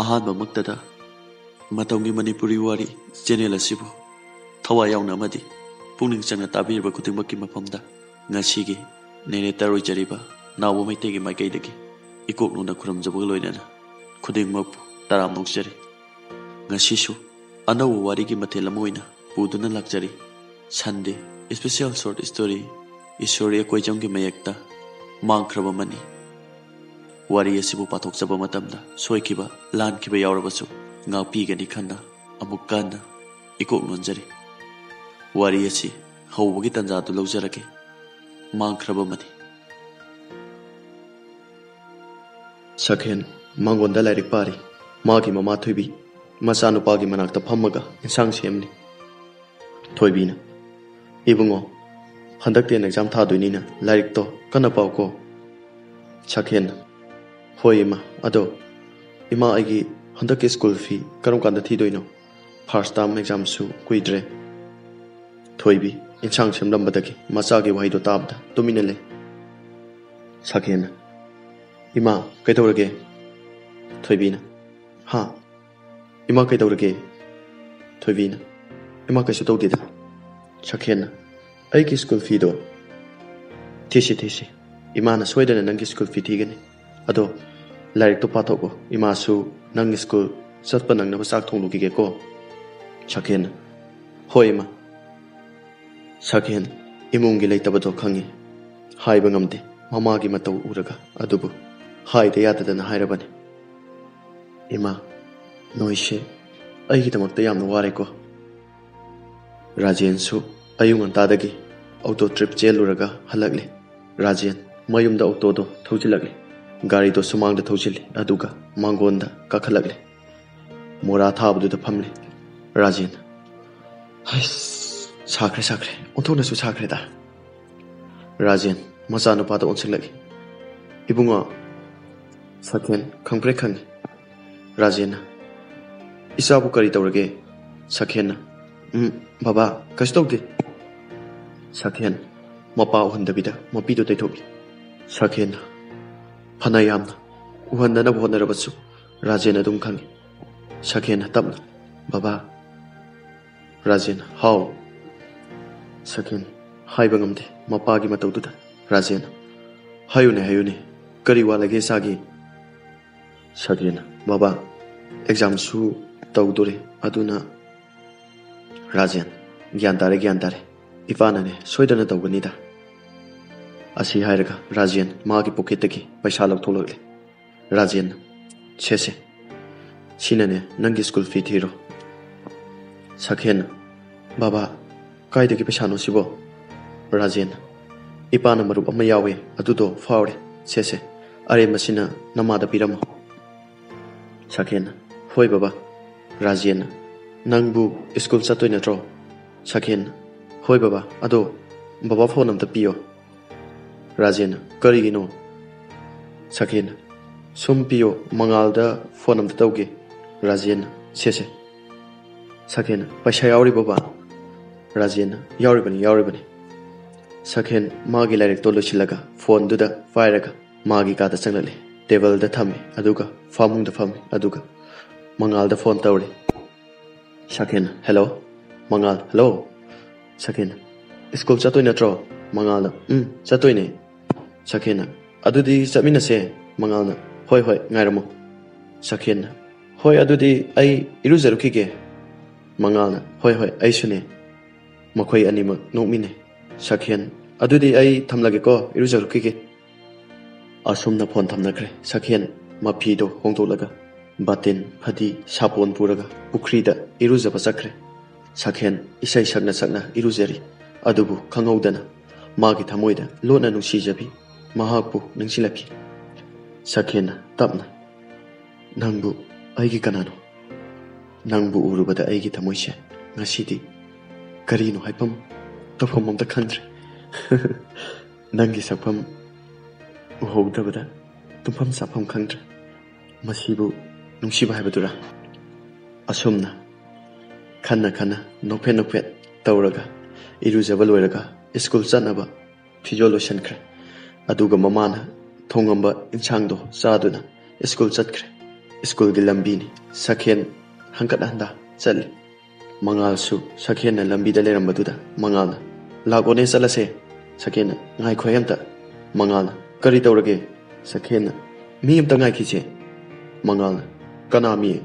ꯑꯍꯥꯟꯕꯃꯛꯇꯗ ꯃꯇꯝꯒꯤ ꯃꯅꯤꯄꯨꯔꯤ ꯋꯥꯔꯤ ꯆꯦꯅꯦꯜ ꯑꯁꯤꯕꯨ ꯊꯋꯥꯏ ꯌꯥꯎꯅ ꯑꯃꯗꯤ ꯄꯨꯛꯅꯤꯡ ꯆꯪꯅ ꯇꯥꯕꯤꯔꯤꯕ ꯈꯨꯗꯤꯡꯃꯛꯀꯤ ꯃꯐꯝꯗ ꯉꯁꯤꯒꯤ ꯅꯦꯔꯦꯇꯔ ꯑꯣꯏꯖꯔꯤꯕ ꯅꯥꯎꯕ ꯃꯩꯇꯩꯒꯤ ꯃꯥꯏꯀꯩꯗꯒꯤ ꯏꯀꯣꯛꯅꯨꯡꯗ ꯈꯨꯔꯨꯝꯖꯕꯒ ꯂꯣꯏꯅꯅ ꯈꯨꯗꯤꯡꯃꯛꯄꯨ ꯇꯔꯥꯝ ꯅꯣꯛꯆꯔꯤ꯫ ꯉꯁꯤꯁꯨ ꯑꯅꯧꯕ ꯋꯥꯔꯤꯒꯤ ꯃꯊꯦꯜ ꯑꯃ ꯑꯣꯏꯅ ꯄꯨꯗꯨꯅ ꯂꯥꯛꯆꯔꯤ꯫ ꯁꯟꯗꯦ ꯁ꯭ꯄꯦꯁꯤꯌꯦꯜ ꯁꯣꯔꯠ ꯁ꯭ꯇꯣꯔꯤ ꯏꯁꯣꯔꯤ ꯑꯀꯣꯏꯖꯝꯒꯤ ꯃꯌꯦꯛꯇ ꯃꯥꯡꯈ꯭ꯔꯕ ꯃꯅꯤ꯫ ꯋꯥꯔꯤ ꯑꯁꯤꯕꯨ ꯄꯥꯊꯣꯛꯆꯕ ꯃꯇꯝꯗ ꯁꯣꯏꯈꯤꯕ ꯂꯥꯟꯈꯤꯕ ꯌꯥꯎꯔꯕꯁꯨ ꯉꯥꯛꯄꯤꯒꯅꯤ ꯈꯟꯅ ꯑꯃꯨꯛ ꯀꯟꯅ ꯏꯀꯣꯛ ꯅꯣꯟꯖꯔꯤ꯫ ꯋꯥꯔꯤ ꯑꯁꯤ ꯍꯧꯕꯒꯤ ꯇꯟꯖꯥꯗꯨ ꯂꯧꯖꯔꯒꯦ꯫ ꯃꯥꯡꯈ꯭ꯔꯕ ꯃꯅꯤ꯫ ꯁꯛꯍꯦꯟ ꯃꯥꯡꯒꯣꯟꯗ ꯂꯥꯏꯔꯤꯛ ꯄꯥꯔꯤ꯫ ꯃꯥꯒꯤ ꯃꯃꯥ ꯊꯣꯏꯕꯤ ꯃꯆꯥꯅꯨꯄꯥꯒꯤ ꯃꯅꯥꯛꯇ ꯐꯝꯃꯒ ꯏꯟꯁꯥꯡ ꯁꯦꯝꯂꯤ꯫ ꯊꯣꯏꯕꯤꯅ, "ꯏꯕꯨꯡꯉꯣ, ꯍꯟꯗꯛꯇꯤ ꯑꯦꯛꯖꯥꯝ ꯊꯥꯗꯣꯏꯅꯤꯅ ꯂꯥꯏꯔꯤꯛꯇꯣ ꯀꯟꯅ ꯄꯥꯎꯀꯣ." ꯁꯛꯍꯦꯟꯅ, "ꯍꯣꯏ ꯏꯃꯥ, ꯑꯗꯣ ꯏꯃꯥ ꯑꯩꯒꯤ ꯍꯟꯗꯛꯀꯤ ꯁ꯭ꯀꯨꯜ ꯐꯤ ꯀꯔꯝ ꯀꯥꯟꯗ ꯊꯤꯗꯣꯏꯅꯣ? ꯐꯥꯔꯁ ꯇꯥꯔꯝ ꯑꯦꯛꯖꯥꯝꯁꯨ ꯀꯨꯏꯗ꯭ꯔꯦ." ꯊꯣꯏꯕꯤ ꯏꯟꯁꯥꯡ ꯁꯦꯝꯂꯝꯕꯗꯒꯤ ꯃꯆꯥꯒꯤ ꯋꯥꯍꯩꯗꯣ ꯇꯥꯕꯗ ꯇꯨꯃꯤꯟꯅ ꯂꯩ꯫ ꯁꯛꯍꯦꯟꯅ, "ꯏꯃꯥ, ꯀꯩꯗꯧꯔꯒꯦ?" ꯊꯣꯏꯕꯤꯅ, "ꯍꯥ? ꯏꯃꯥ ꯀꯩꯗꯧꯔꯒꯦ?" ꯊꯣꯏꯕꯤꯅ, "ꯏꯃꯥ ꯀꯩꯁꯨ ꯇꯧꯗꯦꯗ." ꯁꯛꯍꯦꯟꯅ, "ꯑꯩꯒꯤ ꯁ꯭ꯀꯨꯜ ꯐꯤꯗꯣ ꯊꯤꯁꯤ. ꯏꯃꯥꯅ ꯁꯣꯏꯗꯅ ꯅꯪꯒꯤ ꯁ꯭ꯀꯨꯜ ꯐꯤ ꯊꯤꯒꯅꯤ. ꯑꯗꯣ ꯂꯥꯏꯔꯤꯛꯇꯣ ꯄꯥꯊꯣꯛꯑꯣ. ꯏꯃꯥꯁꯨ ꯅꯪ ꯁ꯭ꯀꯨꯜ ꯆꯠꯄ ꯅꯪꯅꯕ ꯆꯥꯛ ꯊꯣꯡꯂꯨꯈꯤꯒꯦꯀꯣ." ꯁꯛꯍꯦꯟꯅ, "ꯍꯣꯏ ꯏꯃꯥ." ꯁꯛꯍꯦꯟ ꯏꯃꯨꯡꯒꯤ ꯂꯩꯇꯕꯗꯣ ꯈꯪꯉꯤ. ꯍꯥꯏꯕ ꯉꯝꯗꯦ ꯃꯃꯥꯒꯤ ꯃꯇꯧ ꯎꯔꯒ, ꯑꯗꯨꯕꯨ ꯍꯥꯏꯗ ꯌꯥꯗꯗꯅ ꯍꯥꯏꯔꯕꯅꯤ꯫ "ꯏꯃꯥ, ꯅꯣꯏꯁꯦ ꯑꯩꯒꯤꯗꯃꯛꯇ ꯌꯥꯝꯅ ꯋꯥꯔꯦꯀꯣ." ꯔꯥꯖꯦꯟꯁꯨ ꯑꯌꯨꯛ ꯉꯟꯇꯥꯗꯒꯤ ꯑꯣꯇꯣ ꯇ꯭ꯔꯤꯞ ꯆꯦꯜꯂꯨꯔꯒ ꯍꯜꯂꯛꯂꯤ꯫ ꯔꯥꯖꯦꯟ ꯃꯌꯨꯝꯗ ꯑꯣꯇꯣꯗꯣ ꯊꯧꯖꯤꯜꯂꯛꯂꯤ꯫ ꯒꯥꯔꯤꯗꯣ ꯁꯨꯃꯥꯡꯗ ꯊꯧꯖꯤꯜꯂꯤ, ꯑꯗꯨꯒ ꯃꯥꯡꯒꯣꯟꯗ ꯀꯥꯈꯠꯂꯛꯂꯤ꯫ ꯃꯣꯔꯥ ꯊꯥꯕꯗꯨꯗ ꯐꯝꯂꯤ꯫ ꯔꯥꯖꯦꯟ, "ꯁꯥꯈ꯭ꯔꯦ, ꯑꯣꯟꯊꯣꯛꯅꯁꯨ ꯁꯥꯈ꯭ꯔꯦꯗ." ꯔꯥꯖꯦꯟ ꯃꯆꯥꯅꯨꯄꯥꯗ ꯑꯣꯟꯁꯤꯜꯂꯛꯏ꯫ "ꯏꯕꯨꯡꯉꯣ." ꯁꯛꯍꯦꯟ ꯈꯪꯄ꯭ꯔꯦꯛ ꯈꯪꯏ꯫ ꯔꯥꯖꯦꯟꯅ, "ꯏꯆꯥꯕꯨ ꯀꯔꯤ ꯇꯧꯔꯒꯦ?" ꯁꯛꯍꯦꯟꯅ, "ꯕꯕꯥ, ꯀꯩꯁꯨ ꯇꯧꯗꯦ." ꯁꯛꯍꯦꯟ ꯃꯄꯥ ꯎꯍꯟꯗꯕꯤꯗ ꯃꯄꯤꯗꯨ ꯇꯩꯊꯣꯛꯏ꯫ ꯁꯛꯍꯦꯟꯅ ꯐꯅ ꯌꯥꯝꯅ ꯎꯍꯟꯗꯅꯕ ꯍꯣꯠꯅꯔꯕꯁꯨ ꯔꯥꯖꯦꯟ ꯑꯗꯨꯝ ꯈꯪꯏ꯫ ꯁꯛꯍꯦꯟꯅ ꯇꯞꯅ, "ꯕꯕꯥ." ꯔꯥꯖꯦꯟꯅ, "ꯍꯥꯎ." ꯁꯛꯍꯦꯟ ꯍꯥꯏꯕ ꯉꯝꯗꯦ ꯃꯄꯥꯒꯤ ꯃꯇꯧꯗꯨꯗ꯫ ꯔꯥꯖꯦꯟꯅ, ꯍꯥꯏꯌꯨꯅꯦ, ꯀꯔꯤ ꯋꯥꯠꯂꯒꯦ ꯏꯆꯥꯒꯤ?" ꯁꯛꯍꯦꯟꯅ, "ꯕꯕꯥ, ꯑꯦꯛꯖꯥꯝꯁꯨ ꯇꯧꯗꯣꯔꯦ, ꯑꯗꯨꯅ..." ꯔꯥꯖꯦꯟ, "ꯒ꯭ꯌꯥꯟ ꯇꯥꯔꯦ. ꯏꯄꯥꯅꯅꯦ ꯁꯣꯏꯗꯅ ꯇꯧꯒꯅꯤꯗ." ꯑꯁꯤ ꯍꯥꯏꯔꯒ ꯔꯥꯖꯦꯟ ꯃꯥꯒꯤ ꯄꯣꯀꯦꯠꯇꯒꯤ ꯄꯩꯁꯥ ꯂꯧꯊꯣꯛꯂꯛꯂꯤ꯫ ꯔꯥꯖꯦꯟꯅ, "ꯁꯦ. ꯁꯤꯅꯅꯦ ꯅꯪꯒꯤ ꯁ꯭ꯀꯨꯜ ꯐꯤ ꯊꯤꯔꯣ." ꯁꯛꯍꯦꯟꯅ, "ꯕꯕꯥ, ꯀꯥꯏꯗꯒꯤ ꯄꯩꯁꯥꯅꯣ ꯁꯤꯕꯣ?" ꯔꯥꯖꯦꯟꯅ, "ꯏꯄꯥꯅ ꯃꯔꯨꯞ ꯑꯃ ꯌꯥꯎꯋꯦ, ꯑꯗꯨꯗꯣ ꯐꯥꯎꯔꯦ. ꯁꯦ. ꯑꯔꯦꯝꯕꯁꯤꯅ ꯅꯃꯥꯗ ꯄꯤꯔꯝꯃꯣ." ꯁꯛꯍꯦꯟꯅ, "ꯍꯣꯏ ꯕꯕꯥ." ꯔꯥꯖꯦꯟꯅ, "ꯅꯪꯕꯨ ꯁ꯭ꯀꯨꯜ ꯆꯠꯇꯣꯏ ꯅꯠꯇ꯭ꯔꯣ?" ꯁꯛꯍꯦꯟꯅ, "ꯍꯣꯏ ꯕꯕꯥ, ꯑꯗꯣ ꯕꯕꯥ ꯐꯣꯟ ꯑꯝꯇ ꯄꯤꯌꯣ." ꯔꯥꯖꯦꯟꯅ, "ꯀꯔꯤꯒꯤꯅꯣ?" ꯁꯛꯍꯦꯟꯅ, "ꯁꯨꯝ ꯄꯤꯌꯣ, ꯃꯉꯥꯜꯗ ꯐꯣꯟ ꯑꯝꯇ ꯇꯧꯒꯦ." ꯔꯥꯖꯦꯟꯅ, "ꯁꯦ." ꯁꯛꯍꯦꯟꯅ, "ꯄꯩꯁꯥ ꯌꯥꯎꯔꯤ ꯕꯕꯥ?" ꯔꯥꯖꯦꯟꯅ, "ꯌꯥꯎꯔꯤꯕꯅꯤ." ꯁꯛꯍꯦꯟ ꯃꯥꯒꯤ ꯂꯥꯏꯔꯤꯛꯇꯣ ꯂꯣꯏꯁꯤꯜꯂꯒ ꯐꯣꯟꯗꯨꯗ ꯄꯥꯏꯔꯒ ꯃꯥꯒꯤ ꯀꯥꯗ ꯆꯪꯂꯛꯂꯤ꯫ ꯇꯦꯕꯜꯗ ꯊꯝꯃꯤ, ꯑꯗꯨꯒ ꯐꯃꯨꯡꯗ ꯐꯝꯃꯤ, ꯑꯗꯨꯒ ꯃꯉꯥꯜꯗ ꯐꯣꯟ ꯇꯧꯔꯤ꯫ ꯁꯛꯍꯦꯟꯅ, "ꯍꯦꯜꯂꯣ." ꯃꯉꯥꯜ, "ꯍꯦꯜꯂꯣ." ꯁꯛꯍꯦꯟꯅ, "ꯁ꯭ꯀꯨꯜ ꯆꯠꯇꯣꯏ ꯅꯠꯇ꯭ꯔꯣ?" ꯃꯉꯥꯜꯅ, ꯆꯠꯇꯣꯏꯅꯦ." ꯁꯛꯍꯦꯟꯅ, "ꯑꯗꯨꯗꯤ ꯆꯠꯃꯤꯟꯅꯁꯦ." ꯃꯉꯥꯜꯅ, "ꯍꯣꯏ, ꯉꯥꯏꯔꯝꯃꯣ." ꯁꯛꯍꯦꯟꯅ, "ꯍꯣꯏ, ꯑꯗꯨꯗꯤ ꯑꯩ ꯏꯔꯨꯖꯔꯨꯈꯤꯒꯦ." ꯃꯉꯥꯜꯅ, "ꯍꯣꯏ, ꯑꯩꯁꯨꯅꯦ." ꯃꯈꯣꯏ ꯑꯅꯤꯃꯛ ꯅꯣꯛꯃꯤꯟꯅꯩ꯫ ꯁꯛꯍꯦꯟ, "ꯑꯗꯨꯗꯤ ꯑꯩ ꯊꯝꯂꯒꯦꯀꯣ, ꯏꯔꯨꯖꯔꯨꯈꯤꯒꯦ." ꯑꯁꯨꯝꯅ ꯐꯣꯟ ꯊꯝꯅꯈ꯭ꯔꯦ꯫ ꯁꯛꯍꯦꯟ ꯃꯐꯤꯗꯣ ꯍꯣꯡꯗꯣꯛꯂꯒ ꯕꯥꯇꯤꯟ, ꯐꯗꯤ, ꯁꯥꯄꯣꯟ ꯄꯨꯔꯒ ꯄꯨꯈ꯭ꯔꯤꯗ ꯏꯔꯨꯖꯕ ꯆꯠꯈ꯭ꯔꯦ꯫ ꯁꯛꯍꯦꯟ ꯏꯁꯩ ꯁꯛꯅ ꯏꯔꯨꯖꯔꯤ, ꯑꯗꯨꯕꯨ ꯈꯪꯍꯧꯗꯅ ꯃꯥꯒꯤ ꯊꯃꯣꯏꯗ ꯂꯣꯠꯅ ꯅꯨꯡꯁꯤꯖꯕꯤ ꯃꯍꯥꯛꯄꯨ ꯅꯤꯡꯁꯤꯡꯂꯛꯈꯤ꯫ ꯁꯛꯍꯦꯟꯅ ꯇꯞꯅ, "ꯅꯪꯕꯨ ꯑꯩꯒꯤ ꯀꯅꯥꯅꯣ? ꯅꯪꯕꯨ ꯎꯔꯨꯕꯗ ꯑꯩꯒꯤ ꯊꯃꯣꯏꯁꯦ ꯉꯁꯤꯗꯤ ꯀꯔꯤꯅꯣ ꯍꯥꯏꯐꯝ ꯇꯧꯐꯝ ꯑꯝꯇ ꯈꯪꯗ꯭ꯔꯦ. ꯅꯪꯒꯤ ꯁꯛꯐꯝ ꯎꯍꯧꯗꯕꯗ ꯇꯨꯝꯐꯝ ꯆꯥꯐꯝ ꯈꯪꯗ꯭ꯔꯦ. ꯃꯁꯤꯕꯨ ꯅꯨꯡꯁꯤꯕ ꯍꯥꯏꯕꯗꯨꯔꯥ?" ꯑꯁꯨꯝꯅ ꯈꯟꯅ ꯅꯣꯛꯐꯦꯠ ꯇꯧꯔꯒ ꯏꯔꯨꯖꯕ ꯂꯣꯏꯔꯒ ꯁ꯭ꯀꯨꯜ ꯆꯠꯅꯕ ꯐꯤꯖꯣꯜ ꯂꯣꯏꯁꯤꯟꯈ꯭ꯔꯦ꯫ ꯑꯗꯨꯒ ꯃꯃꯥꯅ ꯊꯣꯡꯉꯝꯕ ꯏꯟꯁꯥꯡꯗꯣ ꯆꯥꯗꯨꯅ ꯁ꯭ꯀꯨꯜ ꯆꯠꯈ꯭ꯔꯦ꯫ स्कूल की लंबी ने सखेन हंकट हंदा चल मंगाल सु सखेन लंबी दे लेरंबदुदा मंगाल लागोने चलसे सखेन ngai khoyamta mangal kari tawrage sakhen mi amta ngai khiche mangal kana mi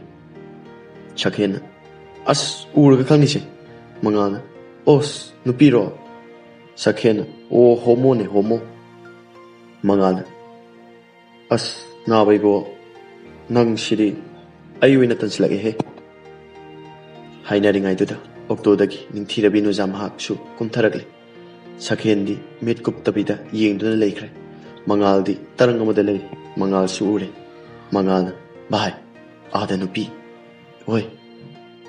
sakhen as urga khangni che mangal os nupiro sakhen o homo ne homo mangal as na bai bo nang shiri ayuina tanslage he hainari ngai duda okto dagi ningthirabi nu jam hak su kumtharagle sakhen di mit kup tabida yengduna leikre mangal di tarang amada lei mangal su ure mangal bahai ada nupi oi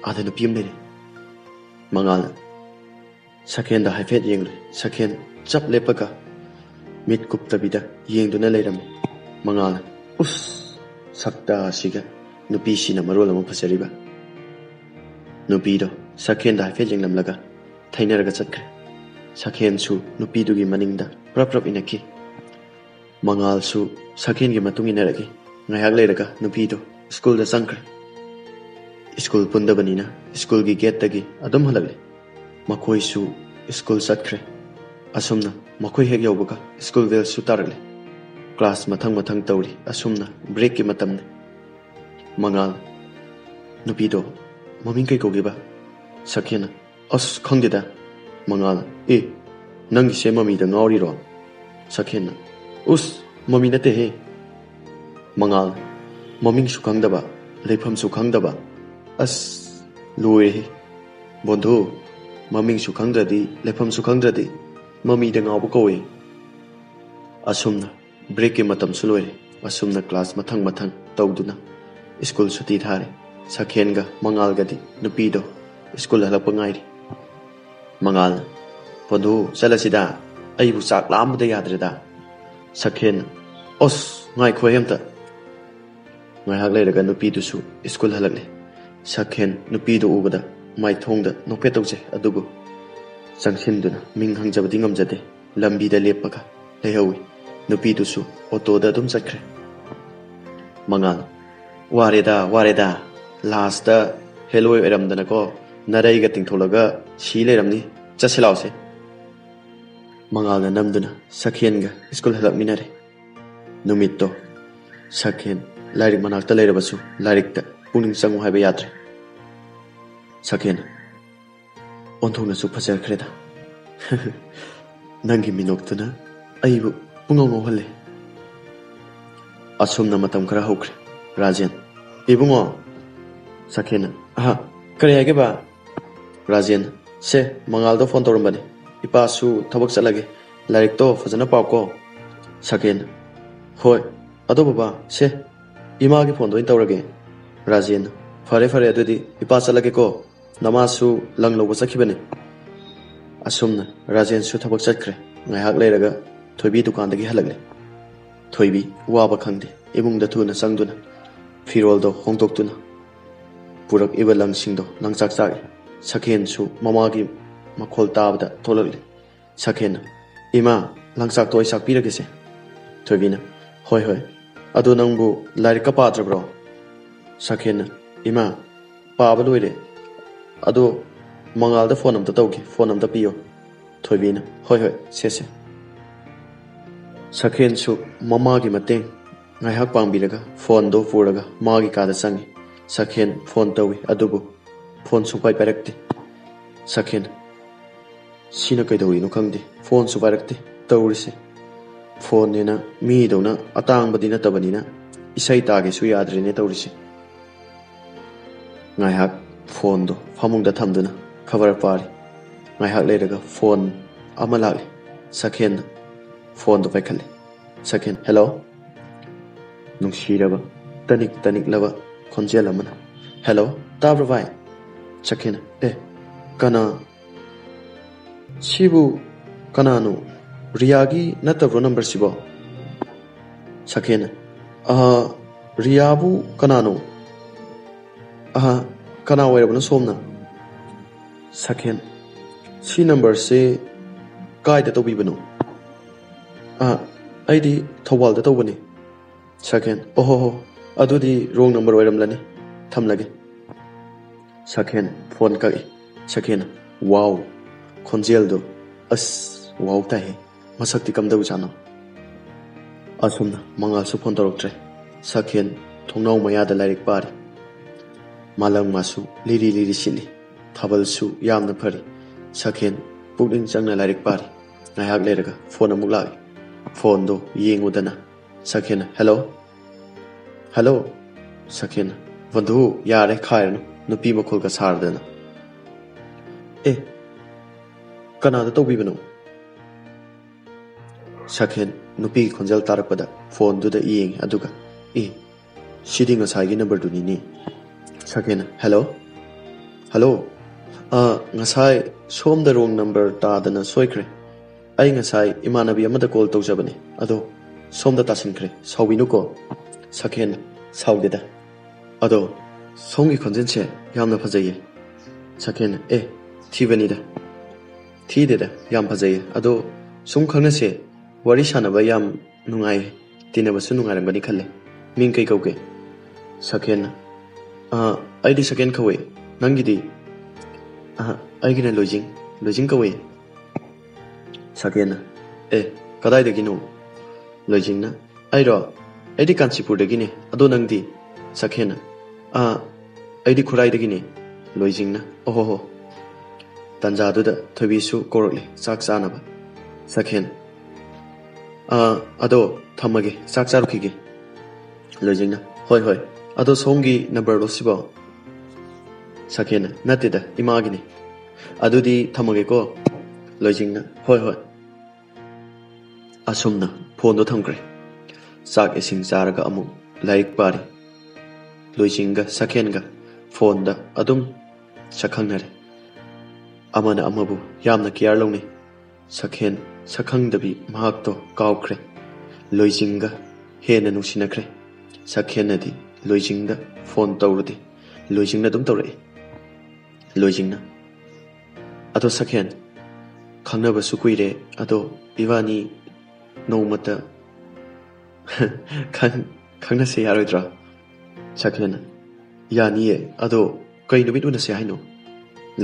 ada nupi am lei mangal sakhen da haifet yengre sakhen chap lepaka mit kup tabida yengduna leiram mangal us sakta siga nupi sina marol am phasariba nupi do sakhen da haifet yengnam laga thainaraga chatkre sakhen su nupi dugi maningda prap inaki mangal su sakhen gi matung inaragi ngayak leiraga nupi do school da sangkre school punda banina school gi gate tagi adum halagle makoi su school satkre asumna makoi hek yawbaga school bell su taragle class mathang tawri asumna break ki matamne mangal nupi do maming kai kogiba sakhen as khangdeda mangal nangi se mami da ngawri ro sakhen us mami nate he mangal maming su khangdaba leifam su khangdaba as loe he bondhu maming su khangdradi leifam su khangdradi mami da ngaw ko we asumna break ke matam su loe asumna class mathang tawduna school suti thare sakhen ga mangal ga di nupi do school halapa ngai mangal bondhu salasida aibu sak lamda yadreda sakhen os ngai khoyamta ngai hak leiraga nupi du su school halakle sakhen nupi du ubada mai thongda nokpe tawje adubu sangsin duna ming hangjabadi ngamjade lambi da lepaka lehawi nupi du su auto da dum sakre mangal wareda last da hello eramdana ko narai ga tingtholaga si leiramni chasilause mangal na namduna sakhen ga school halak minare numit to sakhen lairik manakta leirabasu lairik ta puning sangu haiba yatre sakhen onthongna su phajar khreda nangi minoktuna aibu pungong halle asumna matam khara hokre rajen ibungo sakhen aha kare hage ba rajen se mangal do phone torambani ipa su thabak chalage lairik to fajana paw ko sakhen hoi ado baba se ima gi phone do in tawrage rajen fare adudi ipa chalage ko namasu langlo ba sakhibane asumna rajen su thabak chatkre ngai hak leiraga thoibi dukan dagi halagle thoibi waba khangde ibung da thuna sangduna firol do hongtoktuna purak iba langsing do nangchak chak sakhen su mamagi makhol tabda tholagle sakhen ima langchak toy sak pirage se thoibina hoi adu nangbu lairik ka patra bro sakhen ima paaba loire adu mangal da phone amta tawge phone amta piyo thoibina hoi se sakhen su mamagi mateng ngai hak pangbiraga phone do puraga magi ka da sangi sakhen phone tawi adubu phone su pai parakte sakhen sina kai dawi no khangde phone su parakte tawrise phone ne na mi do na atang badina tabanina isai tage su yadre ne tawrise ngai hak phone do phamung da thamduna khabar pari ngai hak leiraga phone amalale sakhen phone do pai khale sakhen hello nungshiraba tanik laba khonjel amana hello tabra vai sakhen kana sibu kananu riyagi natabro number sibo sakhen riyabu kananu kana wairabana somna sakhen si number se kaida tobibanu aidi thawal da tobani sakhen oho ꯑꯗꯨꯗꯤ ꯔꯣꯡ number ꯑꯣꯏꯔꯝꯂꯅꯤ ꯊꯝꯂꯒꯦ ꯁꯥꯈꯦꯟ phone ꯀꯛꯏ ꯁꯥꯈꯦꯟ ꯋꯥꯎ ꯈꯣꯟꯖꯦꯜꯗꯣ ꯑꯁ ꯋꯥꯎ ꯇꯥꯏꯍꯦ ꯃꯁꯛꯇꯤ ꯀꯝꯗꯧꯖꯥꯠꯅꯣ ꯑꯁꯨꯝꯅ ꯃꯉꯥꯜꯁꯨ phone ꯇꯧꯔꯛꯇ꯭ꯔꯦ ꯁꯥꯈꯦꯟ ꯊꯣꯡꯅꯥꯎ ꯃꯌꯥꯗ ꯂꯥꯏꯔꯤꯛ ꯄꯥꯔꯤ ꯃꯥꯂꯪ ꯂꯤꯔꯤ ꯂꯤꯔꯤ ꯁꯤꯠꯂꯤ ꯊꯥꯕꯜꯁꯨ ꯌꯥꯝꯅ ꯐꯔꯤ ꯁꯥꯈꯦꯟ ꯄꯨꯛꯅꯤꯡ ꯆꯪꯅ ꯂꯥꯏꯔꯤꯛ ꯄꯥꯔꯤ ꯉꯥꯏꯍꯥꯛ ꯂꯩꯔꯒ ꯐꯣꯟ ꯑꯃꯨꯛ ꯂꯥꯛꯏ ꯐꯣꯟꯗꯣ ꯌꯦꯡꯉꯨꯗꯅ ꯁꯥꯈꯦꯟ ꯍꯦꯜꯂꯣ ꯍꯦꯜꯂꯣ ꯁꯥꯈꯦꯟ ꯕꯟꯙꯨ ꯌꯥꯔꯦ ꯈꯥꯏꯔꯅꯨ ꯅꯨꯄꯤ ꯃꯈꯣꯜꯒ ꯁꯥꯔꯗꯅ ꯑꯦ ꯀꯅꯥꯗ ꯇꯧꯕꯤꯕꯅꯣ ꯁꯥꯈꯦꯟ ꯅꯨꯄꯤꯒꯤ ꯈꯣꯟꯖꯦꯜ ꯇꯥꯔꯛꯄꯗ ꯐꯣꯟꯗꯨꯗ ꯌꯦꯡꯉꯤ ꯑꯗꯨꯒ ꯁꯤꯗꯤ ꯉꯁꯥꯏꯒꯤ ꯅꯝꯕꯔꯗꯨꯅꯤꯅꯦ ꯁꯥꯈꯦꯟ ꯍꯦꯜꯂꯣ ꯍꯦꯜꯂꯣ ꯉꯁꯥꯏ ꯁꯣꯝꯗ ꯔꯣꯡ ꯅꯝꯕꯔ ꯇꯥꯗꯅ ꯁꯣꯏꯈ꯭ꯔꯦ ꯑꯩ ꯉꯁꯥꯏ ꯏꯃꯥꯟꯅꯕꯤ ꯑꯃꯗ ꯀꯣꯜ ꯇꯧꯖꯕꯅꯦ ꯑꯗꯣ ꯁꯣꯝꯗ ꯇꯥꯁꯤꯟꯈ꯭ꯔꯦ ꯁꯥꯎꯕꯤꯅꯨꯀꯣ ꯁꯥꯈꯦꯟ ꯁꯥꯎꯗꯦꯗ ꯑꯗꯣ ꯁꯣꯝꯒꯤ ꯈꯣꯟꯖꯦꯜꯁꯦ ꯌꯥꯝꯅ ꯐꯖꯩꯌꯦ ꯁꯥꯈꯦꯟ ꯊꯤꯕꯅꯤꯗ ꯊꯤꯗꯦꯗ ꯌꯥꯝ ꯐꯖꯩꯌꯦ ꯑꯗꯣ ꯁꯨꯝ ꯈꯪꯅꯁꯦ ꯋꯥꯔꯤ ꯁꯥꯟꯅꯕ ꯌꯥꯝ ꯅꯨꯡꯉꯥꯏ ꯇꯤꯟꯅꯕꯁꯨ ꯅꯨꯡꯉꯥꯏꯔꯝꯒꯅꯤ ꯈꯜꯂꯦ ꯃꯤꯡ ꯀꯩ ꯀꯧꯒꯦ ꯁꯥꯈꯦꯟ ꯑꯩꯗꯤ ꯁꯥꯈꯦꯟ ꯀꯧꯋꯦ ꯅꯪꯒꯤꯗꯤ ꯑꯩꯒꯤꯅ ꯂꯣꯏꯖꯤꯡ ꯀꯧꯋꯦ ꯁꯥꯈꯦꯟ ꯀꯗꯥꯏꯗꯒꯤꯅꯣ ꯂꯣꯏꯖꯤꯡꯅ ꯑꯩꯗꯤ ꯀꯥꯟꯆꯤꯄꯨꯔꯗꯒꯤꯅꯦ ꯑꯗꯣ ꯅꯪꯗꯤ ꯁꯥꯈꯦꯟ ꯑꯩꯗꯤ ꯈꯨꯔꯥꯏꯗꯒꯤꯅꯦ ꯂꯣꯏꯖꯤꯡꯅ ꯑꯣꯍꯣ ꯇꯟꯖꯥꯗꯨꯗ ꯊꯣꯏꯕꯤꯁꯨ ꯀꯧꯔꯛꯂꯦ ꯆꯥꯛ ꯆꯥꯅꯕ ꯁꯥꯈꯦꯟ ꯑꯗꯣ ꯊꯝꯃꯒꯦ ꯆꯥꯛ ꯆꯥꯔꯨꯈꯤꯒꯦ ꯂꯣꯏꯖꯤꯡꯅ ꯍꯣꯏ ꯑꯗꯣ ꯁꯣꯝꯒꯤ ꯅꯝꯕꯔꯗꯣ ꯁꯤꯕꯣ ꯁꯥꯈꯦꯟ ꯅꯠꯇꯦꯗ ꯏꯃꯥꯒꯤꯅꯦ ꯑꯗꯨꯗꯤ ꯊꯝꯃꯒꯦꯀꯣ ꯂꯣꯏꯖꯤꯡꯅ ꯍꯣꯏ ꯑꯁꯨꯝꯅ ꯐꯣꯟꯗꯣ ꯊꯝꯈ꯭ꯔꯦ ꯆꯥꯛ ꯏꯁꯤꯡ ꯆꯥꯔꯒ ꯑꯃꯨꯛ ꯂꯥꯏꯔꯤꯛ ꯄꯥꯔꯤ ꯂꯣꯏꯖꯤꯡꯒ ꯁꯥꯈꯦꯟꯒ ꯐꯣꯟꯗ ꯑꯗꯨꯝ ꯁꯛꯈꯪꯅꯔꯦ ꯑꯃꯅ ꯑꯃꯕꯨ ꯌꯥꯝꯅ ꯀꯤꯌꯥꯔ ꯂꯧꯅꯩ ꯁꯥꯈꯦꯟ ꯁꯛꯈꯪꯗꯕꯤ ꯃꯍꯥꯛꯇꯣ ꯀꯥꯎꯈ꯭ꯔꯦ ꯂꯣꯏꯖꯤꯡꯒ ꯍꯦꯟꯅ ꯅꯨꯡꯁꯤꯅꯈ꯭ꯔꯦ ꯁꯥꯈꯦꯟꯅꯗꯤ ꯂꯣꯏꯖꯤꯡꯗ ꯐꯣꯟ ꯇꯧꯔꯨꯗꯦ ꯂꯣꯏꯖꯤꯡꯅ ꯑꯗꯨꯝ ꯇꯧꯔꯛꯏ ꯂꯣꯏꯖꯤꯡꯅ ꯑꯗꯣ ꯁꯥꯈꯦꯟ ꯈꯪꯅꯕꯁꯨ ꯀꯨꯏꯔꯦ ꯑꯗꯣ ꯏꯕꯥꯅꯤ ꯅꯣꯡꯃꯇ ꯈꯪꯅꯁꯦ ꯌꯥꯔꯣꯏꯗ꯭ꯔꯥ ꯁꯥꯈꯦꯟ ꯌꯥꯅꯤꯌꯦ ꯑꯗꯣ ꯀꯩ ꯅꯨꯃꯤꯠ ꯎꯅꯁꯦ ꯍꯥꯏꯅꯣ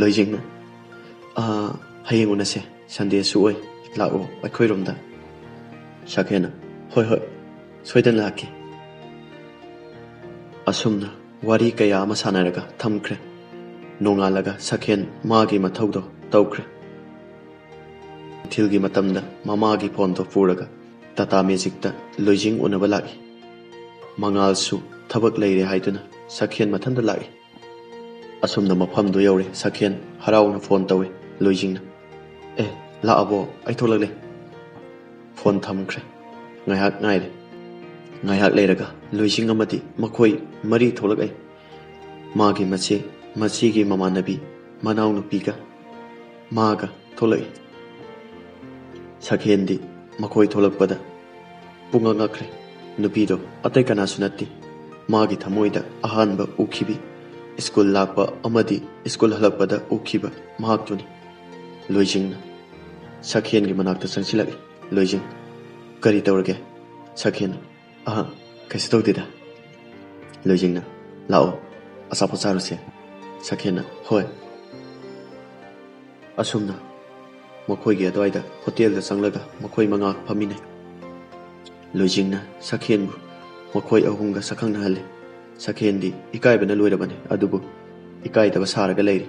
ꯂꯣꯏꯖꯤꯡꯅ ꯍꯌꯦꯡ ꯎꯅꯁꯦ ꯁꯟꯗꯦꯁꯨ ꯑꯣꯏ ꯂꯥꯛꯑꯣ ꯑꯩꯈꯣꯏꯔꯣꯝꯗ ꯁꯥꯈꯦꯟ ꯍꯣꯏ ꯁꯣꯏꯗꯅ ꯂꯥꯛꯀꯦ ꯑꯁꯨꯝꯅ ꯋꯥꯔꯤ ꯀꯌꯥ ꯑꯃ ꯁꯥꯟꯅꯔꯒ ꯊꯝꯈ꯭ꯔꯦ ꯅꯣꯡꯉꯥꯜꯂꯒ ꯁꯥꯈꯦꯟ ꯃꯥꯒꯤ ꯃꯊꯧꯗꯣ ꯇꯧꯈ꯭ꯔꯦ ꯅꯨꯡꯊꯤꯜꯒꯤ ꯃꯇꯝꯗ ꯃꯃꯥꯒꯤ ꯐꯣꯟꯗꯣ ꯄꯨꯔꯒ ꯇꯥꯇꯥ ꯃꯦꯖꯤꯛꯇ ꯂꯣꯏꯖꯤꯡ ꯎꯅꯕ ꯂꯥꯛꯏ ꯃꯉꯥꯜꯁꯨ ꯊꯕꯛ ꯂꯩꯔꯦ ꯍꯥꯏꯗꯨꯅ ꯁꯥꯈꯦꯟ ꯃꯊꯟꯇ ꯂꯥꯛꯏ ꯑꯁꯨꯝꯅ ꯃꯐꯝꯗꯣ ꯌꯧꯔꯦ ꯁꯥꯈꯦꯟ ꯍꯔꯥꯎꯅ ꯐꯣꯟ ꯇꯧꯏ ꯂꯣꯏꯖꯤꯡꯅ ꯂꯥꯛꯑꯕꯣ ꯑꯩ ꯊꯣꯛꯂꯛꯂꯦ ꯐꯣꯟ ꯊꯝꯈ꯭ꯔꯦ ꯉꯥꯏꯍꯥꯛ ꯉꯥꯏꯔꯦ ꯉꯥꯏꯍꯥꯛ ꯂꯩꯔꯒ ꯂꯣꯏꯖꯤꯡ ꯑꯃꯗꯤ ꯃꯈꯣꯏ ꯃꯔꯤ ꯊꯣꯛꯂꯛꯏ ꯃꯥꯒꯤ ꯃꯆꯦꯒꯤ ꯃꯃꯥꯟꯅꯕꯤ ꯃꯅꯥꯎꯅꯨꯄꯤꯒ ꯃꯥꯒ ꯊꯣꯛꯂꯛꯏ ꯁꯥꯈꯦꯟꯗꯤ ꯃꯈꯣꯏ ꯊꯣꯛꯂꯛꯄꯗ ꯄꯨꯡꯉꯛ ꯉꯛꯈ꯭ꯔꯦ ꯅꯨꯄꯤꯗꯣ ꯑꯇꯩ ꯀꯅꯥꯁꯨ ꯅꯠꯇꯦ ꯃꯥꯒꯤ ꯊꯃꯣꯏꯗ ꯑꯍꯥꯟꯕ ꯎꯈꯤꯕꯤ ꯁ꯭ꯀꯨꯜ ꯂꯥꯛꯄ ꯑꯃꯗꯤ ꯁ꯭ꯀꯨꯜ ꯍꯜꯂꯛꯄꯗ ꯎꯈꯤꯕ ꯃꯍꯥꯛꯇꯨꯅꯤ ꯂꯣꯏꯖꯤꯡꯅ ꯁꯥꯈꯦꯟꯒꯤ ꯃꯅꯥꯛꯇ ꯆꯪꯁꯤꯜꯂꯛꯏ ꯂꯣꯏꯖꯤꯡ ꯀꯔꯤ ꯇꯧꯔꯒꯦ ꯁꯥꯈꯦꯟ ꯀꯩꯁꯨ ꯇꯧꯗꯦꯗ ꯂꯣꯏꯖꯤꯡꯅ ꯂꯥꯛꯑꯣ ꯑꯆꯥꯄꯣꯠ ꯆꯥꯔꯨꯁꯦ ꯁꯥꯈꯦꯟꯅ ꯍꯣꯏ ꯑꯁꯨꯝꯅ ꯃꯈꯣꯏꯒꯤ ꯑꯗꯨꯋꯥꯏꯗ ꯍꯣꯇꯦꯜꯗ ꯆꯪꯂꯒ ꯃꯈꯣꯏ ꯃꯉꯥ ꯐꯝꯃꯤꯟꯅꯩ ꯂꯣꯏꯖꯤꯡꯅ ꯁꯥꯈꯦꯟꯕꯨ ꯃꯈꯣꯏ ꯑꯍꯨꯝꯒ ꯁꯛꯈꯪꯅꯍꯜꯂꯤ ꯁꯥꯈꯦꯟꯗꯤ ꯏꯀꯥꯏꯕꯅ ꯂꯣꯏꯔꯕꯅꯤ ꯑꯗꯨꯕꯨ ꯏꯀꯥꯏꯗꯕ ꯁꯥꯔꯒ ꯂꯩꯔꯤ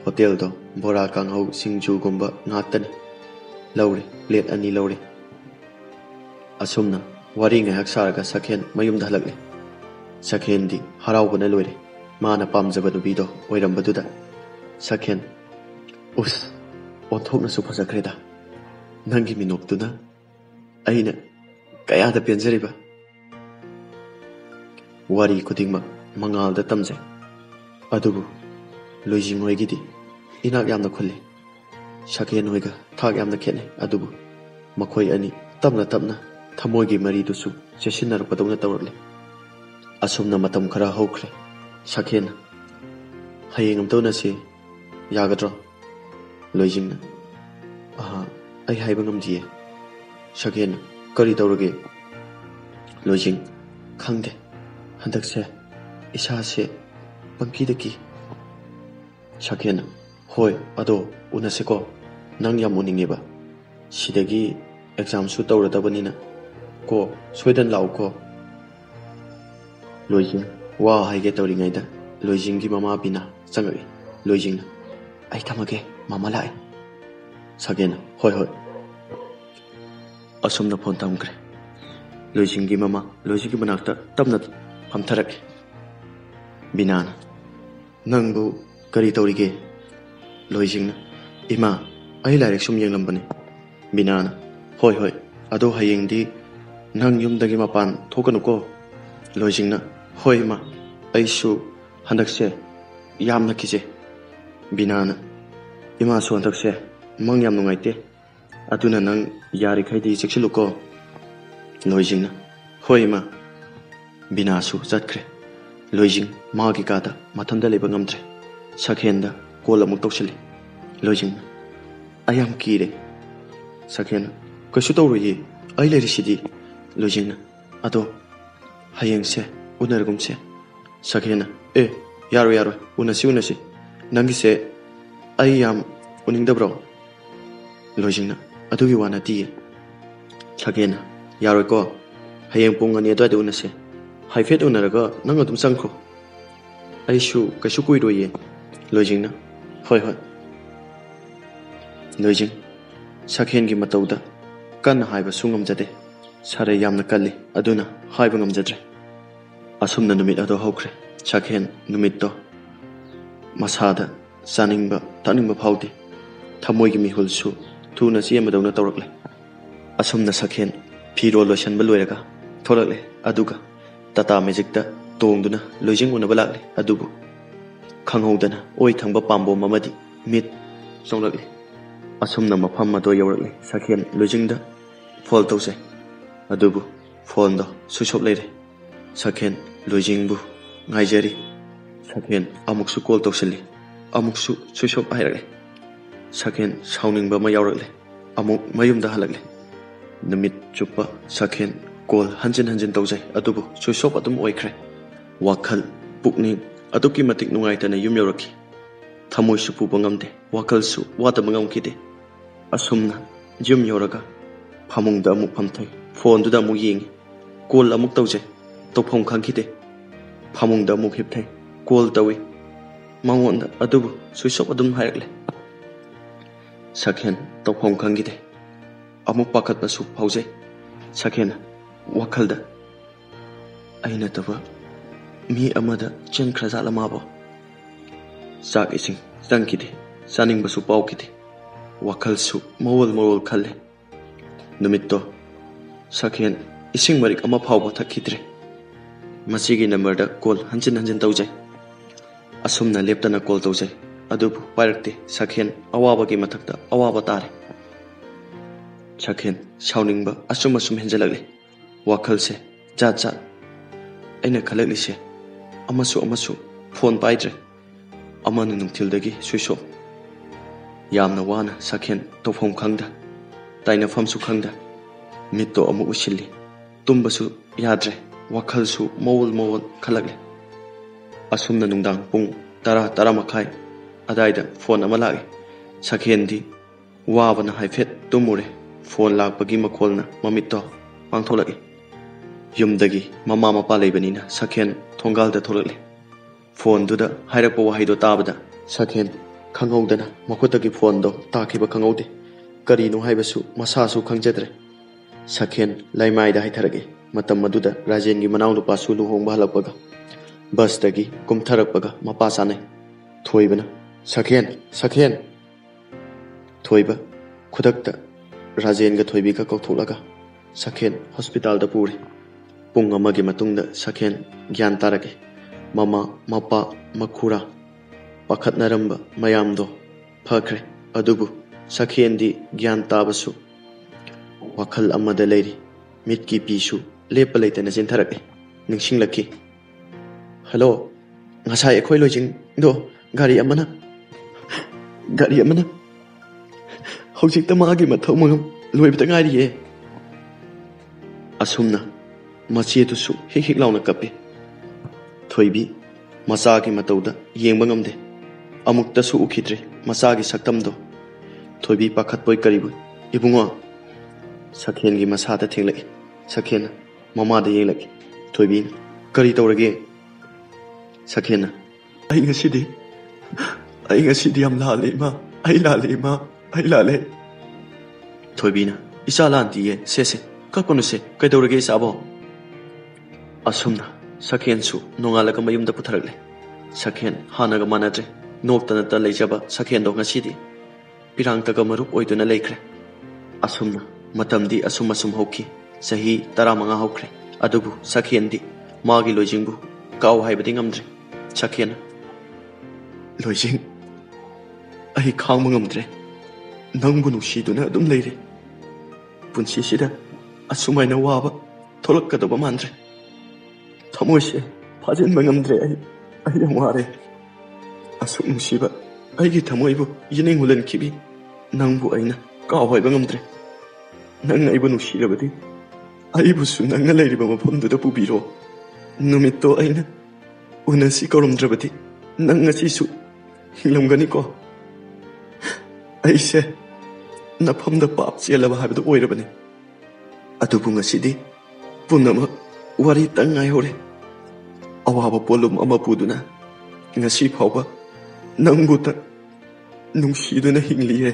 ꯍꯣꯇꯦꯜꯗꯣ ꯕꯣꯔꯥ ꯀꯥꯡꯍꯧ ꯁꯤꯡꯖꯨꯒꯨꯝꯕ ꯉꯥꯛꯇꯅꯤ ꯂꯧꯔꯦ ꯄ꯭ꯂꯦꯠ 2 ꯂꯧꯔꯦ ꯑꯁꯨꯝꯅ ꯋꯥꯔꯤ ꯉꯥꯏꯍꯥꯛ ꯁꯥꯔꯒ ꯁꯥꯈꯦꯟ ꯃꯌꯨꯝꯗ ꯍꯜꯂꯛꯂꯦ ꯁꯥꯈꯦꯟꯗꯤ ꯍꯔꯥꯎꯕꯅ ꯂꯣꯏꯔꯦ ꯃꯥꯅ ꯄꯥꯝꯖꯕ ꯅꯨꯄꯤꯗꯣ ꯑꯣꯏꯔꯝꯕꯗꯨꯗ ꯁꯥꯈꯦꯟ ꯑꯣꯟꯊꯣꯛꯅꯁꯨ ꯐꯖꯈ꯭ꯔꯦꯗ ꯅꯪꯒꯤ ꯃꯤꯅꯣꯛꯇꯨꯅ ꯑꯩꯅ ꯀꯌꯥꯗ ꯄꯦꯟꯖꯔꯤꯕ ꯋꯥꯔꯤ ꯈꯨꯗꯤꯡꯃꯛ ꯃꯉꯥꯜꯗ ꯇꯝꯖꯩ ꯑꯗꯨꯕꯨ ꯂꯣꯏꯖꯤꯡ ꯍꯣꯏꯒꯤꯗꯤ ꯏꯅꯥꯛ ꯌꯥꯝꯅ ꯈꯨꯜꯂꯤ ꯁꯥꯈꯦꯟ ꯍꯣꯏꯒ ꯊꯥꯛ ꯌꯥꯝꯅ ꯈꯦꯠꯅꯩ ꯑꯗꯨꯕꯨ ꯃꯈꯣꯏ ꯑꯅꯤ ꯇꯞꯅ ꯇꯞꯅ ꯊꯃꯣꯏꯒꯤ ꯃꯔꯤꯗꯨꯁꯨ ꯆꯦꯠꯁꯤꯟꯅꯔꯛꯄꯗꯧꯅ ꯇꯧꯔꯛꯂꯤ ꯑꯁꯨꯝꯅ ꯃꯇꯝ ꯈꯔ ꯍꯧꯈ꯭ꯔꯦ ꯁꯥꯈꯦꯟ ꯍꯌꯦꯡ ꯑꯝꯇ ꯎꯅꯁꯤ ꯌꯥꯒꯗ꯭ꯔꯣ ꯂꯣꯏꯖꯤꯡꯅ ꯑꯩ ꯍꯥꯏꯕ ꯉꯝꯗꯤꯌꯦ ꯁꯥꯈꯦꯟ ꯀꯔꯤ ꯇꯧꯔꯒꯦ ꯂꯣꯏꯖꯤꯡ ꯈꯪꯗꯦ हंदकसे इसासे पंकीदकी साकेन होय अदो उनसेको नंग याम उनिंगेबा सिदगी एग्जाम सु तौरदबनिना को सोयदन लाउ को लोइजिंग वा हाइगे तौरिङैदा लोइजिंगी ममा बिना चंगै लोइजिंग आई थमगे मामा लाए साकेन होय होय असुमना फोन तमग्रे लोइजिंगी ममा लोइजिंगी मनाक्ता तमना फमथरके बिनाना नंगबु करी तौरिगे लोइजिंग इमा आई लाइरेक सुम येंगलंबने बिनाना होय होय अदो हयेंदी नंग युमदगी मपान थोकनुको लोइजिंग होय मा ऐसु हंदकसे यामना किजे बिनाना इमा सु हंदकसे मंग याम नुंगाइते अदुना नंग यारिखैदी चिक्सिलुको लोइजिंग होय मा बिनासु चटख्रे लोइजिंग मागी कादा मथंदा लेबा ngamdre साखेनदा कोल अमुक तौसिले लोइजिंग आयाम कीरे साखेन कशु तौरुये आई लेरिसिदी लोइजिंग अदो हयेंसे उनरगुमसे साखेन ए यारो यारो उनसी नंगिसे आई याम उनिंगदब्रो लोइजिंग अदुगी वाना ती साखेन यारो को हयेंग पुंग अनि अदुदे उनसे हाइफेट उनरगा नंग अदुम संखो ऐसु कशु कुइरोये लोइजिंग होय होय लोइजिंग साखेन की मतौदा कन हाइबा सुंगमजदे सारे यामना कल्ली अदुना हाइबा ngamjadre असुमना नुमित अदो हौख्रे साखेन नुमित तो मसादा चानिंगबा तानिंगबा फाउदे थमोइगी मिहुलसु थुना चेमदौना तौरकले असुमना साखेन फिरो लोइसनबा लोइरगा थोरकले अदुगा टाटा मैजिक तोंगदुना लोइजिंग उनबा लाकले अदुबु खंगौदना ओइ थंबा पाम्बोम अमदि मिट सोंलकले असुमना मफम अदो यौरकले साखेन लोइजिंग फोल तौसे अदुबु फोन दो सुसोप लेरे साखेन लोइजिंगबु ngaijari साखेन अमुकसु कॉल तौसली अमुकसु सुसोप हाइरकले साखेन साउनिंगबा मा यौरकले अमुक मयुमदा हलकले नमित चुप्पा साखेन कॉल हंजिन हंजिन तौजै अदुबु सुसोप अदुम ओइख्रे वाखल पुकनिंग अदुकी मतिक नुंगाइतना युम यौरकी थमोइसु पुबा ngamde वाखलसु वातबा ngamkide असुमना युम यौरगा फमुंगदा अमुक फमथै फोनदुदा अमुक येंगी कॉल अमुक तौजै तौफम खंखिदे फमुंगदा अमुक हिपथै कॉल तौई मंगोंदा अदुबु सुसोप अदुम हाइरकले साखेन तौफम खंगिदे अमुक पाखतबसु फाउजै साखेन वाखलदा अइना तबा मी अमदा चेंख्रजाला माबो चाक इसिंग चंखिदे चानिंगबसु पाउखिदे वाखलसु मवल खल्ले नुमित्तो साखेन इसिंग मरिक अमा फाउबो थखिद्रे मसीगी नंबर कॉल हंजिन तौजै असुमना लेप्तना कॉल तौजै अदुबु पाइरक्ते साखेन अवाबगी मथक्ता अवाबा तारे साखेन साउनिंगबा असुम हेंजलगले वाखलसे जात अइना खलकलिसे अमसु फोन पाइद्रे अमन नुंगथिलदगी सुइसो यामना वाना साखेन तौफम खंगदा ताइनफमसु खंगदा मित्तो अमु उसिल्ली तुम्बसु याद्रे वाखलसु मवल खलगले असुमना नुंगदांग पुंग तरा मखाई अदाइदा फोन अमा लागे साखेनदी वाबना हाइफेट तुमुरे फोन लापगी मखोलना ममित्तो पांथोलगे युमदगी ममा मपा लेबनिना साखेन थोंगालदा थोलगले फोनदुदा हाइरकपा वाहिदो ताबदा साखेन खंगौदना मखुतगी फोनदो ताखिबा खंगौदे करीनो हाइबसु मसासु खंगजद्रे साखेन लाइमाइदा हाइथरगे मतम मदुदा राजेनगी मनाउ नुपासु लुहोंगबा हलकपगा बसदगी कुमथरकपगा मपा सानै थोइबना साखेन थोइबा खुदक्ता राजेनगा थोइबिगा कौथोलगा साखेन हॉस्पिटल दा पुरे पुंग अमगे मतुंगदा साखेन ज्ञान तारगे ममा मपा मखुरा पाखतनरंबा मयामदो फखरे अदुबु साखेनदी ज्ञान ताबसु वाखल अमदा लेरी मिटकी पीसु लेप लेतना चिंथरके निंगसिंगलकी hello ngasa ekhoi loijing do gari amana hojik ta magi mathau mangam loibta ngari ye asumna machi tu su hik launa kape Thoibi मचागी मतौदा येंबा ngamde amukta su ukhidre machagi saktam do Thoibi पाखतपोय करिबु Ibungo sakhen gi masada thinglai sakhen mama da yelak Thoibi करी तौरगे sakhen ai ngasi di am lale ma ai lale Thoibi ना इसा लांती ये से ककोनु से कई तौरगे साबो असुमना sakhen su nongalaka mayumda putharagle sakhen hanaga manadre noktana ta leijaba sakhen do ngasi di pirang ta marup oiduna leikre asumna matamdi asum hokki sahi 15 hokre adubu sakhen di magi lojingbu kaw haibadi ngamdre sakhen lojing ai khangma ngamdre nangbu nusiduna adum leire punsi sida asumaina waba tholakkadoba mandre थमोसे फाजिन मंगमद्रे आई यमारे असुक नुसिबा आइगी थमोइबु यिनिंग हुलन खिबि नंगबु आइना कावहाय बंगमद्रे नंग आइबु नुसिरबदि आइबु सु नंग लेरिबा मफमदुदा पुबिरो नुमितो आइना उनसि करमद्रबदि नंग ngasisu हिलमगनि को आइसे नफमदा पाप चेलबा हाबदु ओइरबनि अदुबु ngasiदि पुनम वारी तंगाय होरे अवाबा पोलुम अमा पुदुना ngasi phawba nangbuta nungsiduna hingliye